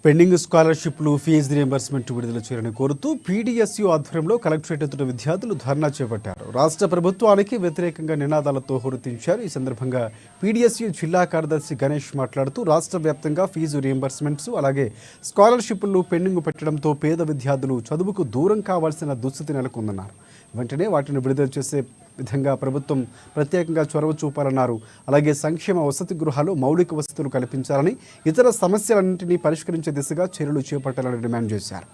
Pending స్కాలర్షిప్లు fee reimbursement విడుదల చేయాలని కోరుతూ పీడీఎస్యూ ఆధ్వర్యంలో కలెక్టరేట్ ఎదుట విద్యార్థులు ధర్నా చేపట్టారు. రాష్ట్ర ప్రభుత్వానికి వ్యతిరేకంగా నినాదాలతో హోరెత్తించారు. ఈ సందర్భంగా పీడీఎస్యూ జిల్లా కార్యదర్శి గణేష్ మాట్లాడుతూ రాష్ట్ర వ్యాప్తంగా ఫీజు రియంబర్స్మెంట్స్ అలాగే స్కాలర్షిప్లు పెండింగ్ పెట్టడంతో పేద విద్యార్థులు చదువుకు దూరం కావాల్సిన దుస్థితి నెలకొందన్నారు. వెంటనే వాటిని విడుదల చేసే విధంగా ప్రభుత్వం ప్రత్యేకంగా చొరవ చూపాలన్నారు. అలాగే సంక్షేమ వసతి గృహాలు మౌలిక వసతులు కల్పించాలని, ఇతర సమస్యలన్నింటినీ పరిష్కరించే దిశగా చర్యలు చేపట్టాలని డిమాండ్ చేశారు.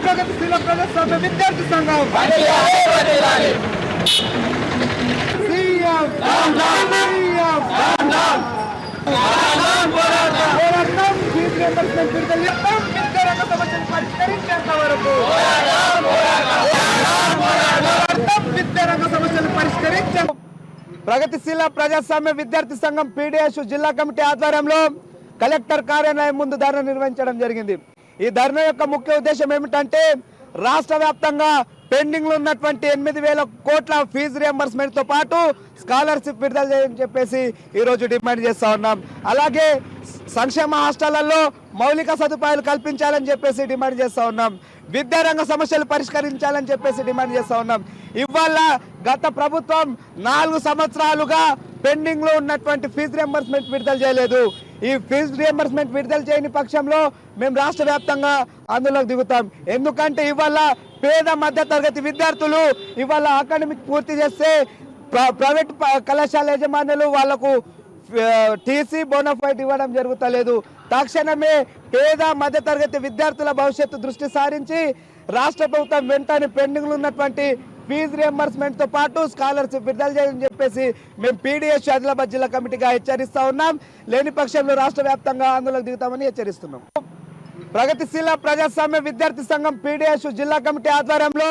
ప్రగతిశీల ప్రజాస్వామ్య విద్యార్థి సంఘం పరిష్కరించేంత వరకు విద్యారంగ సమస్యలు పరిష్కరించే ప్రగతిశీల ప్రజాస్వామ్య విద్యార్థి సంఘం పీడీఎస్ జిల్లా కమిటీ ఆధ్వర్యంలో కలెక్టర్ కార్యాలయం ముందు ధర్నా నిర్వహించడం జరిగింది. ఈ ధర్నా యొక్క ముఖ్య ఉద్దేశం ఏమిటంటే రాష్ట్ర వ్యాప్తంగా పెండింగ్ లో ఉన్నటువంటి 8,000 కోట్ల ఫీజు రియంబర్స్మెంట్ తో పాటు స్కాలర్షిప్ విడుదల చేయని చెప్పేసి ఈ రోజు డిమాండ్ చేస్తా ఉన్నాం. అలాగే సంక్షేమ హాస్టళ్లలో మౌలిక సదుపాయాలు కల్పించాలని చెప్పేసి డిమాండ్ చేస్తా ఉన్నాం. విద్యారంగ సమస్యలు పరిష్కరించాలని చెప్పేసి డిమాండ్ చేస్తా ఉన్నాం. ఇవాళ గత ప్రభుత్వం 4 సంవత్సరాలుగా పెండింగ్ లో ఉన్నటువంటి ఫీజు రియంబర్స్మెంట్ విడుదల చేయలేదు. ఈ ఫీజు రియంబర్స్మెంట్ విడుదల చేయని పక్షంలో మేము రాష్ట్ర వ్యాప్తంగా ఆందోళనకు దిగుతాం. ఎందుకంటే ఇవాళ పేద మధ్య తరగతి విద్యార్థులు ఇవాళ అకాడమిక్ పూర్తి చేస్తే ప్రైవేట్ కళాశాల యజమానులు వాళ్లకు టీసీ బోనఫైడ్ ఇవ్వడం జరుగుతలేదు. తక్షణమే పేద మధ్య తరగతి విద్యార్థుల భవిష్యత్తు దృష్టి సారించి రాష్ట్ర ప్రభుత్వం వెంటనే పెండింగ్ లో ఉన్నటువంటి ఫీజు రియంబర్స్మెంట్ తో పాటు స్కాలర్షిప్ విడుదల చేయాలని చెప్పేసి మేము పీడీఎస్ ఆదిలాబాద్ జిల్లా కమిటీగా హెచ్చరిస్తా ఉన్నాం. లేని పక్షంలో రాష్ట్ర వ్యాప్తంగా ఆందోళనకు దిగుతామని హెచ్చరిస్తున్నాం. ప్రగతిశీల ప్రజాస్వామ్య విద్యార్థి సంఘం పీడీఎస్ జిల్లా కమిటీ ఆధ్వర్యంలో